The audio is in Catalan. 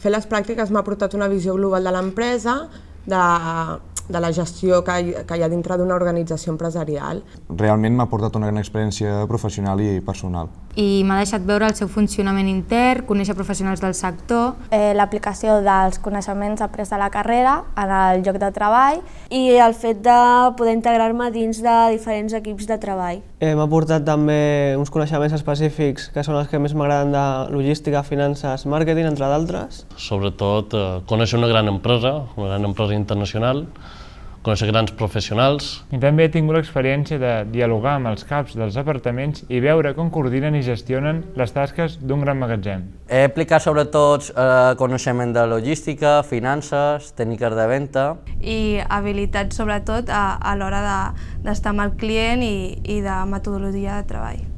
Fer les pràctiques m'ha portat una visió global de l'empresa, de la gestió que hi ha dintre d'una organització empresarial. Realment m'ha portat una gran experiència professional i personal. I m'ha deixat veure el seu funcionament intern, conèixer professionals del sector. L'aplicació dels coneixements après de la carrera en el lloc de treball i el fet de poder integrar-me dins de diferents equips de treball. M'ha portat també uns coneixements específics que són els que més m'agraden de logística, finances, màrqueting, entre d'altres. Sobretot conèixer una gran empresa internacional, conèixer grans professionals. I també he tingut l'experiència de dialogar amb els caps dels departaments i veure com coordinen i gestionen les tasques d'un gran magatzem. He aplicat sobretot coneixement de logística, finances, tècniques de venda. I habilitats sobretot a l'hora d'estar amb el client i de metodologia de treball.